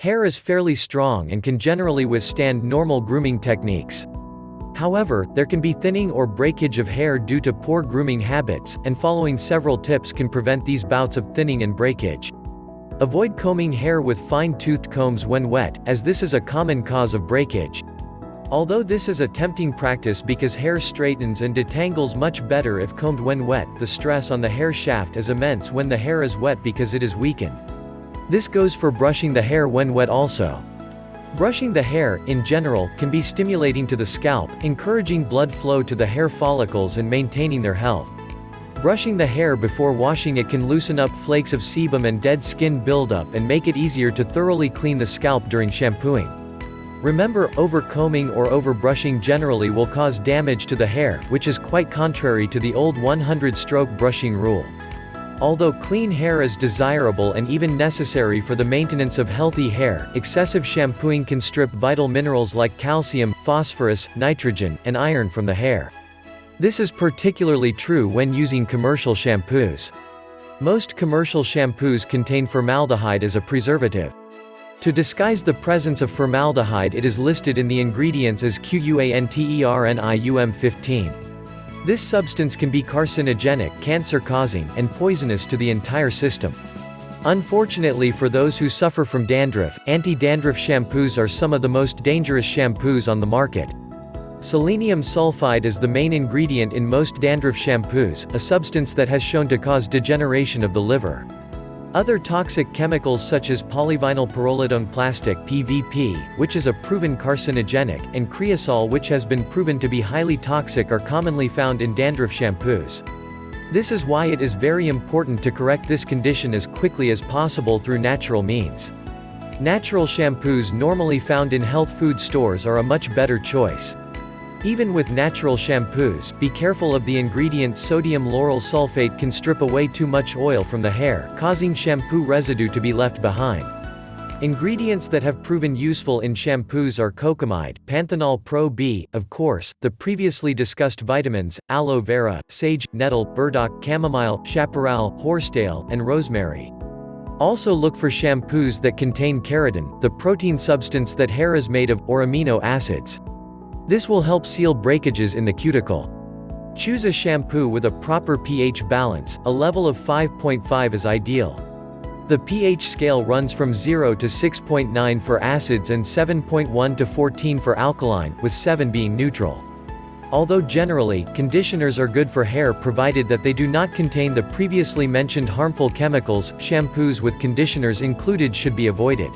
Hair is fairly strong and can generally withstand normal grooming techniques. However, there can be thinning or breakage of hair due to poor grooming habits, and following several tips can prevent these bouts of thinning and breakage. Avoid combing hair with fine-toothed combs when wet, as this is a common cause of breakage. Although this is a tempting practice because hair straightens and detangles much better if combed when wet, the stress on the hair shaft is immense when the hair is wet because it is weakened. This goes for brushing the hair when wet also. Brushing the hair, in general, can be stimulating to the scalp, encouraging blood flow to the hair follicles and maintaining their health. Brushing the hair before washing it can loosen up flakes of sebum and dead skin buildup and make it easier to thoroughly clean the scalp during shampooing. Remember, over-combing or over-brushing generally will cause damage to the hair, which is quite contrary to the old 100-stroke brushing rule. Although clean hair is desirable and even necessary for the maintenance of healthy hair, excessive shampooing can strip vital minerals like calcium, phosphorus, nitrogen, and iron from the hair. This is particularly true when using commercial shampoos. Most commercial shampoos contain formaldehyde as a preservative. To disguise the presence of formaldehyde, it is listed in the ingredients as QUANTERNIUM15. This substance can be carcinogenic, cancer-causing, and poisonous to the entire system. Unfortunately for those who suffer from dandruff, anti-dandruff shampoos are some of the most dangerous shampoos on the market. Selenium sulfide is the main ingredient in most dandruff shampoos, a substance that has shown to cause degeneration of the liver. Other toxic chemicals such as polyvinyl pyrrolidone plastic (PVP), which is a proven carcinogenic, and creosol, which has been proven to be highly toxic, are commonly found in dandruff shampoos. This is why it is very important to correct this condition as quickly as possible through natural means. Natural shampoos normally found in health food stores are a much better choice. Even with natural shampoos, be careful of the ingredient sodium lauryl sulfate can strip away too much oil from the hair, causing shampoo residue to be left behind. Ingredients that have proven useful in shampoos are cocamide, panthenol Pro B, of course, the previously discussed vitamins, aloe vera, sage, nettle, burdock, chamomile, chaparral, horsetail, and rosemary. Also look for shampoos that contain keratin, the protein substance that hair is made of, or amino acids. This will help seal breakages in the cuticle. Choose a shampoo with a proper pH balance, a level of 5.5 is ideal. The pH scale runs from 0 to 6.9 for acids and 7.1 to 14 for alkaline, with 7 being neutral. Although generally, conditioners are good for hair provided that they do not contain the previously mentioned harmful chemicals, shampoos with conditioners included should be avoided.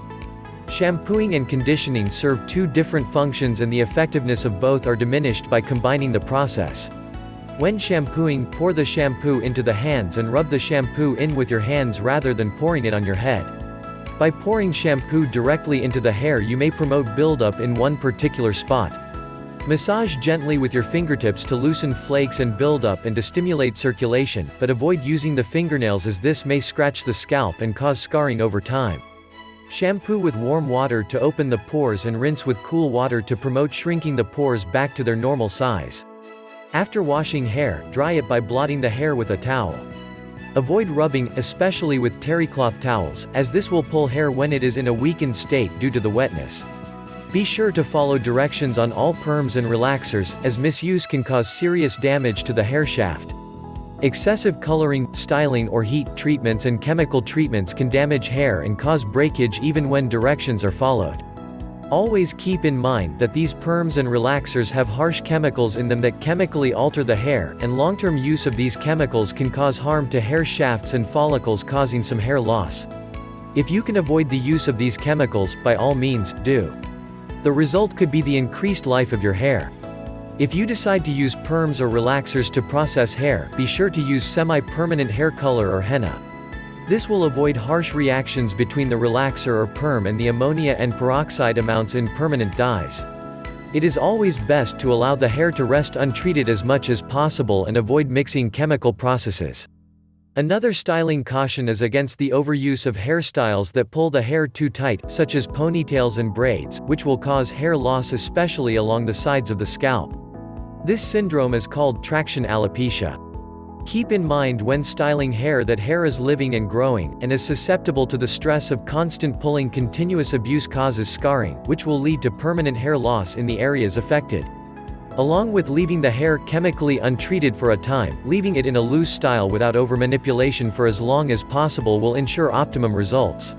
Shampooing and conditioning serve two different functions and the effectiveness of both are diminished by combining the process. When shampooing, pour the shampoo into the hands and rub the shampoo in with your hands rather than pouring it on your head. By pouring shampoo directly into the hair, you may promote buildup in one particular spot. Massage gently with your fingertips to loosen flakes and buildup and to stimulate circulation, but avoid using the fingernails as this may scratch the scalp and cause scarring over time. Shampoo with warm water to open the pores and rinse with cool water to promote shrinking the pores back to their normal size. After washing hair, dry it by blotting the hair with a towel. Avoid rubbing, especially with terry cloth towels, as this will pull hair when it is in a weakened state due to the wetness. Be sure to follow directions on all perms and relaxers, as misuse can cause serious damage to the hair shaft. Excessive coloring, styling or heat treatments and chemical treatments can damage hair and cause breakage even when directions are followed. Always keep in mind that these perms and relaxers have harsh chemicals in them that chemically alter the hair, and long-term use of these chemicals can cause harm to hair shafts and follicles, causing some hair loss. If you can avoid the use of these chemicals, by all means, do. The result could be the increased life of your hair. If you decide to use perms or relaxers to process hair, be sure to use semi-permanent hair color or henna. This will avoid harsh reactions between the relaxer or perm and the ammonia and peroxide amounts in permanent dyes. It is always best to allow the hair to rest untreated as much as possible and avoid mixing chemical processes. Another styling caution is against the overuse of hairstyles that pull the hair too tight, such as ponytails and braids, which will cause hair loss especially along the sides of the scalp. This syndrome is called traction alopecia. Keep in mind when styling hair that hair is living and growing, and is susceptible to the stress of constant pulling. Continuous abuse causes scarring, which will lead to permanent hair loss in the areas affected. Along with leaving the hair chemically untreated for a time, leaving it in a loose style without over-manipulation for as long as possible will ensure optimum results.